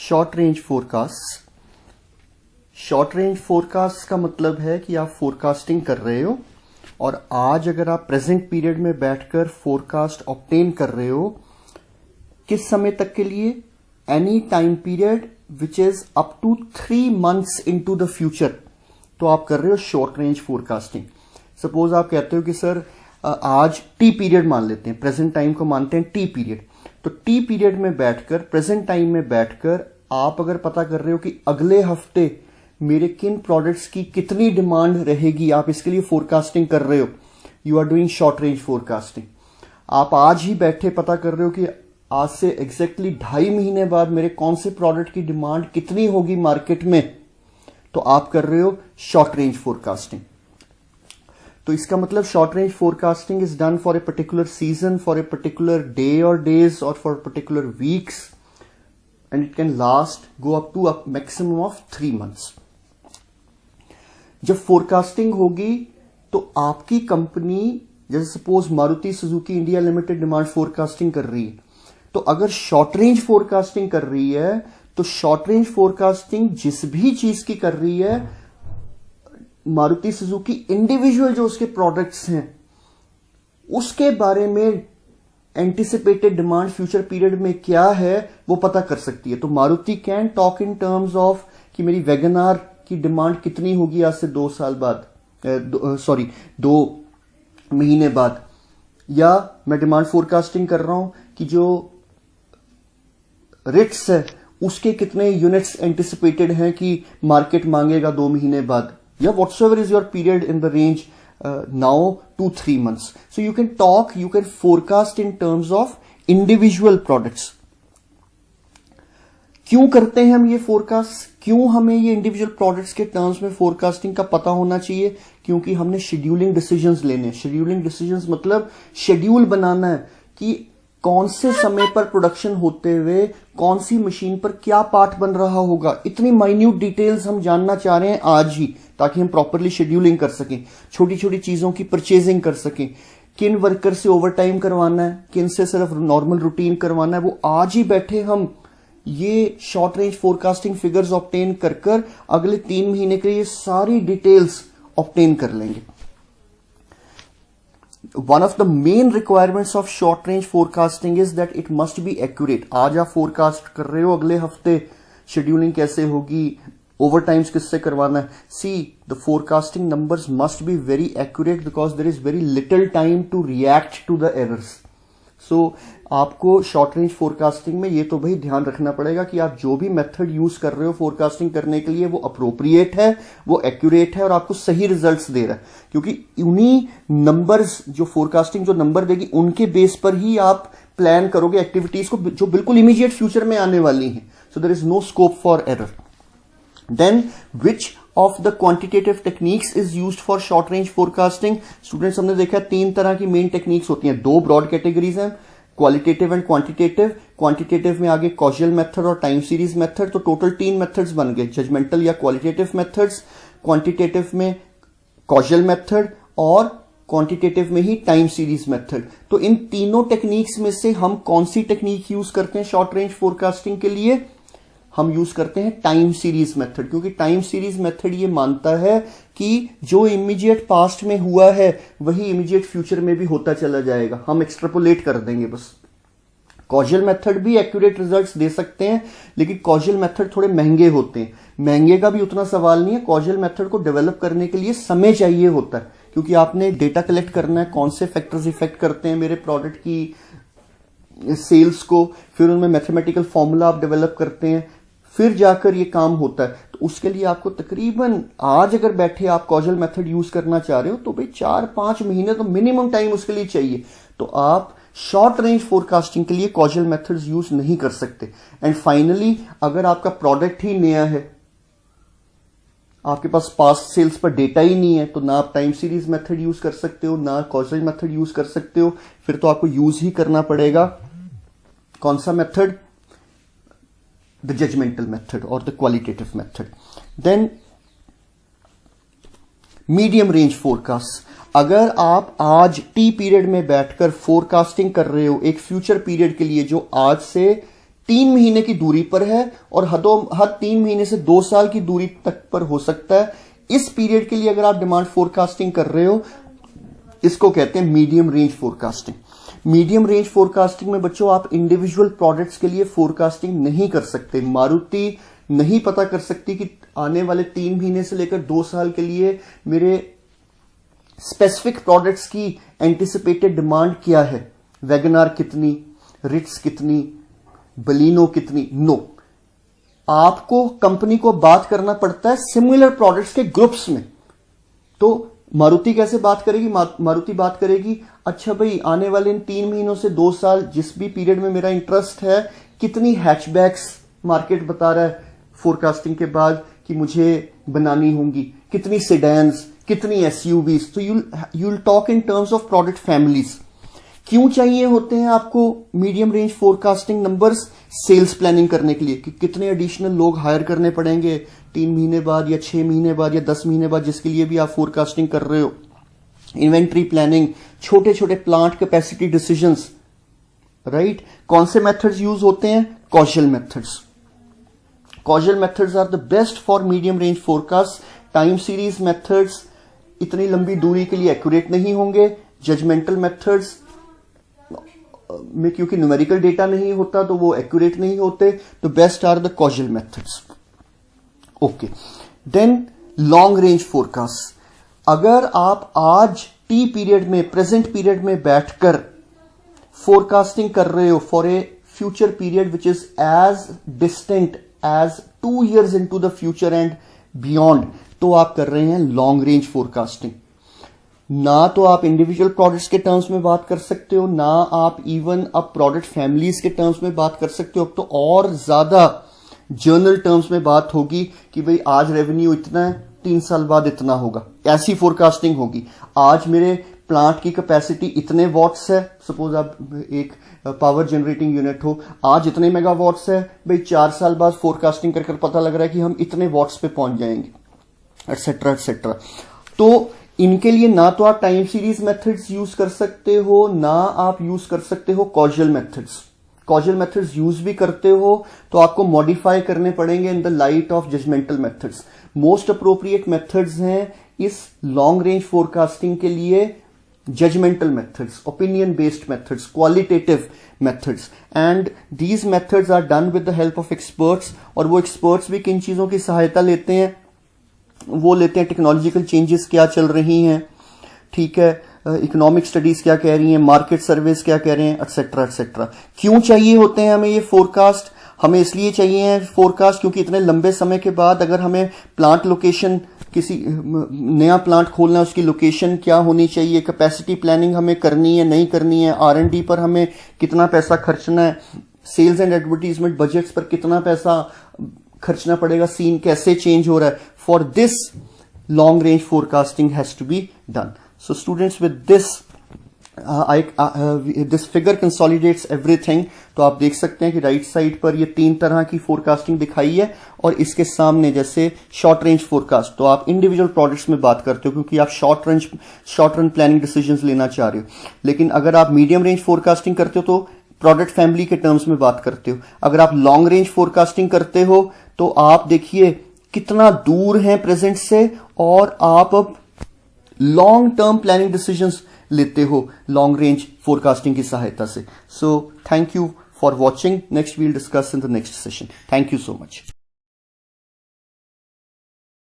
Short range forecast. Short range forecast का मतलब है कि आप फोरकास्टिंग कर रहे हो और आज अगर आप प्रेजेंट पीरियड में बैठकर फोरकास्ट ऑब्टेन कर रहे हो किस समय तक के लिए, any time period which is up to 3 months into the future, तो आप कर रहे हो शॉर्ट रेंज फोरकास्टिंग। सपोज आप कहते हो कि सर आज टी पीरियड मान लेते हैं, प्रेजेंट टाइम को मानते हैं टी पीरियड, तो टी पीरियड में बैठकर, प्रेजेंट टाइम में बैठकर आप अगर पता कर रहे हो कि अगले हफ्ते मेरे किन प्रोडक्ट्स की कितनी डिमांड रहेगी, आप इसके लिए फोरकास्टिंग कर रहे हो, you are doing short range forecasting. आप आज ही बैठे पता कर रहे हो कि आज से एग्जैक्टली 2.5 महीने बाद मेरे कौन से प्रोडक्ट की डिमांड कितनी होगी मार्केट में, तो आप कर रहे हो शॉर्ट रेंज फोरकास्टिंग। तो इसका मतलब short range forecasting is done for a particular season, for a particular day और डेज और for particular weeks, and it can last go up to a maximum of 3 months। जब forecasting होगी तो आपकी company, जैसे suppose Maruti Suzuki India limited demand forecasting कर रही है, तो अगर शॉर्ट रेंज फोरकास्टिंग कर रही है तो शॉर्ट रेंज फोरकास्टिंग जिस भी चीज की कर रही है, मारुति सुजुकी इंडिविजुअल जो उसके प्रोडक्ट्स हैं उसके बारे में एंटिसिपेटेड डिमांड फ्यूचर पीरियड में क्या है वो पता कर सकती है। तो Maruti can talk in terms of कि मेरी वैगनआर की डिमांड कितनी होगी आज से 2 साल बाद, 2 महीने बाद, या मैं डिमांड फोरकास्टिंग कर रहा हूं कि जो रिट्स है उसके कितने यूनिट्स एंटिसिपेटेड हैं कि मार्केट मांगेगा 2 महीने बाद, या whatsoever is your period in the range now 2-3 months. So you can forecast in terms of individual products. क्यों करते हैं हम ये फोरकास्ट, क्यों हमें ये इंडिविजुअल प्रोडक्ट्स के टर्म्स में फोरकास्टिंग का पता होना चाहिए? क्योंकि हमने शेड्यूलिंग डिसीजंस लेने। शेड्यूलिंग डिसीजंस मतलब शेड्यूल बनाना है कि कौन से समय पर प्रोडक्शन होते हुए कौन सी मशीन पर क्या पार्ट बन रहा होगा। इतनी माइन्यूट डिटेल्स हम जानना चाह रहे हैं आज ही, ताकि हम प्रॉपरली शेड्यूलिंग कर सकें, छोटी छोटी चीजों की परचेजिंग कर सकें, किन वर्कर से ओवरटाइम करवाना है, किन से सिर्फ नॉर्मल रूटीन करवाना है, वो आज ही बैठे हम ये short range forecasting figures obtain कर अगले 3 महीने के लिए सारी डिटेल्स ऑब्टेन कर लेंगे। One of the main requirements of short range forecasting is that it must be accurate. आज आप फोरकास्ट कर रहे हो अगले हफ्ते शेड्यूलिंग कैसे होगी, ओवर टाइम्स किससे करवाना है। See the forecasting numbers must be very accurate because there is very little time to react to the errors. So आपको शॉर्ट रेंज फोरकास्टिंग में ये तो भाई ध्यान रखना पड़ेगा कि आप जो भी मेथड यूज कर रहे हो फोरकास्टिंग करने के लिए वो अप्रोप्रिएट है, वो एक्यूरेट है और आपको सही रिजल्ट्स दे रहा है, क्योंकि उन्हीं नंबर्स जो फोरकास्टिंग जो नंबर देगी उनके बेस पर ही आप प्लान करोगे एक्टिविटीज को जो बिल्कुल इमीडिएट फ्यूचर में आने वाली हैं। So there is no scope for error. Then which of the quantitative techniques is used for short range forecasting? Students हमने देखा 3 तरह की मेन टेक्निक्स होती हैं, 2 ब्रॉड कैटेगरीज हैं, क्वालिटेटिव एंड क्वांटिटेटिव। क्वांटिटेटिव में आगे कॉजल मेथड और टाइम सीरीज मेथड, तो टोटल 3 मेथड्स बन गए, जजमेंटल या क्वालिटेटिव मेथड्स, क्वांटिटेटिव में कॉजल मेथड और क्वांटिटेटिव में ही टाइम सीरीज मेथड। तो इन तीनों टेक्निक्स में से हम कौन सी टेक्निक यूज करते हैं शॉर्ट रेंज फोरकास्टिंग के लिए? हम यूज करते हैं टाइम सीरीज मेथड, क्योंकि टाइम सीरीज मेथड ये मानता है कि जो इमीडिएट पास्ट में हुआ है वही इमीडिएट फ्यूचर में भी होता चला जाएगा, हम एक्सट्रापोलेट कर देंगे बस। कॉजल मेथड भी एक्यूरेट रिजल्ट्स दे सकते हैं, लेकिन कॉजल मेथड थोड़े महंगे होते हैं। महंगे का भी उतना सवाल नहीं है, कॉजल मेथड को डेवलप करने के लिए समय चाहिए होता है, क्योंकि आपने डेटा कलेक्ट करना है, कौन से फैक्टर्स इफेक्ट करते हैं मेरे प्रोडक्ट की सेल्स को, फिर उनमें मैथमेटिकल फॉर्मूला आप डेवलप करते हैं, फिर जाकर ये काम होता है। तो उसके लिए आपको तकरीबन आज अगर बैठे आप कॉजल मेथड यूज करना चाह रहे हो तो भाई 4-5 महीने तो मिनिमम टाइम उसके लिए चाहिए। तो आप शॉर्ट रेंज फोरकास्टिंग के लिए कॉजल मेथड्स यूज नहीं कर सकते। एंड फाइनली अगर आपका प्रोडक्ट ही नया है, आपके पास पास्ट सेल्स पर डेटा ही नहीं है, तो ना आप टाइम सीरीज मेथड यूज कर सकते हो ना कॉजल मेथड यूज कर सकते हो। फिर तो आपको यूज ही करना पड़ेगा कौन सा method? the judgmental method or the qualitative method. Then medium range forecast. अगर आप आज टी पीरियड में बैठकर फोरकास्टिंग कर रहे हो एक फ्यूचर पीरियड के लिए जो आज से 3 महीने की दूरी पर है और हर 3 महीने से 2 साल की दूरी तक पर हो सकता है। इस पीरियड के लिए अगर आप डिमांड फोरकास्टिंग कर रहे हो, इसको कहते हैं medium range forecasting. Medium range forecasting में बच्चों आप इंडिविजुअल प्रोडक्ट्स के लिए फोरकास्टिंग नहीं कर सकते। मारुति नहीं पता कर सकती कि आने वाले 3 महीने से लेकर 2 साल के लिए मेरे स्पेसिफिक प्रोडक्ट्स की एंटिसिपेटेड डिमांड क्या है, वैगनार कितनी, रिट्स कितनी, बलिनो कितनी। नो, आपको कंपनी को बात करना पड़ता है सिमिलर प्रोडक्ट्स के ग्रुप्स में। तो मारुति कैसे बात करेगी? मारुति बात करेगी, अच्छा भाई आने वाले इन 3 महीनों से 2 साल जिस भी पीरियड में मेरा इंटरेस्ट है, कितनी हैचबैक्स मार्केट बता रहा है फोरकास्टिंग के बाद कि मुझे बनानी होंगी, कितनी सेडान्स, कितनी एसयूवीज। तो you'll talk in terms of product families. क्यों चाहिए होते हैं आपको medium range forecasting numbers? Sales planning करने के लिए कि कितने एडिशनल लोग हायर करने पड़ेंगे 3 महीने बाद या 6 महीने बाद या 10 महीने बाद, जिसके लिए भी आप फोरकास्टिंग कर रहे हो। इन्वेंट्री प्लानिंग, छोटे छोटे प्लांट कैपेसिटी डिसीजंस, राइट। कौन से मेथड्स यूज होते हैं? Causal methods. Causal methods are the best for medium range forecast. Time series methods इतनी लंबी दूरी के लिए एक्यूरेट नहीं होंगे। जजमेंटल मेथड्स में क्योंकि न्यूमेरिकल डेटा नहीं होता तो वो एक्यूरेट नहीं होते। तो best are the causal methods. Okay, then long range forecast. अगर आप आज टी पीरियड में, प्रेजेंट पीरियड में बैठकर फोरकास्टिंग कर रहे हो for a future period which is as distant as 2 years into the future and beyond, तो आप कर रहे हैं लॉन्ग रेंज फोरकास्टिंग। ना तो आप इंडिविजुअल प्रोडक्ट्स के टर्म्स में बात कर सकते हो, ना आप इवन अब प्रोडक्ट फैमिलीज के टर्म्स में बात कर सकते हो। अब तो और ज्यादा जर्नल टर्म्स में बात होगी कि भाई आज रेवेन्यू इतना है, 3 साल बाद इतना होगा, ऐसी फोरकास्टिंग होगी। आज मेरे प्लांट की कैपेसिटी इतने वॉट्स है, सपोज आप एक पावर जनरेटिंग यूनिट हो, आज इतने मेगावाट्स है, भाई 4 साल बाद फोरकास्टिंग कर पता लग रहा है कि हम इतने वॉट्स पे पहुंच जाएंगे, एटसेट्रा एटसेट्रा। तो इनके लिए ना तो आप टाइम सीरीज मेथड्स यूज कर सकते हो, ना आप यूज कर सकते हो causal methods. Causal methods use भी करते हो तो आपको मॉडिफाई करने पड़ेंगे in the light of judgemental methods. Most appropriate methods हैं इस लॉन्ग रेंज फोरकास्टिंग के लिए judgmental methods, opinion based methods, qualitative methods, and these methods are done with the help of experts। और वो experts भी किन चीजों की सहायता लेते हैं? वो लेते हैं टेक्नोलॉजिकल चेंजेस क्या चल रही हैं, ठीक है, इकोनॉमिक स्टडीज क्या कह रही हैं, मार्केट सर्वेस क्या कह रहे हैं, एटसेट्रा एटसेट्रा। क्यों चाहिए होते हैं हमें ये फोरकास्ट? हमें इसलिए चाहिए फोरकास्ट क्योंकि इतने लंबे समय के बाद अगर हमें प्लांट लोकेशन, किसी नया प्लांट खोलना है, उसकी लोकेशन क्या होनी चाहिए, कैपेसिटी प्लानिंग हमें करनी है नहीं करनी है, R&D पर हमें कितना पैसा खर्चना है, सेल्स एंड एडवर्टीजमेंट बजट्स पर कितना पैसा खर्चना पड़ेगा, सीन कैसे चेंज हो रहा है। For this long range forecasting has to be done. So students, with this this figure consolidates everything. तो आप देख सकते हैं कि राइट साइड पर ये 3 तरह की फोरकास्टिंग दिखाई है और इसके सामने जैसे शॉर्ट रेंज फोरकास्ट, तो आप इंडिविजुअल प्रोडक्ट्स में बात करते हो क्योंकि आप शॉर्ट रन प्लानिंग डिसीजंस लेना चाह रहे हो। लेकिन अगर आप मीडियम रेंज फोरकास्टिंग करते हो तो प्रोडक्ट फैमिली के टर्म्स में बात करते हो। अगर आप लॉन्ग रेंज फोरकास्टिंग करते हो तो आप देखिए कितना दूर हैं प्रेजेंट से, और आप अब लॉन्ग टर्म प्लानिंग डिसीजंस लेते हो लॉन्ग रेंज फोरकास्टिंग की सहायता से। So thank you for watching. Next we'll discuss in the next session. Thank you so much.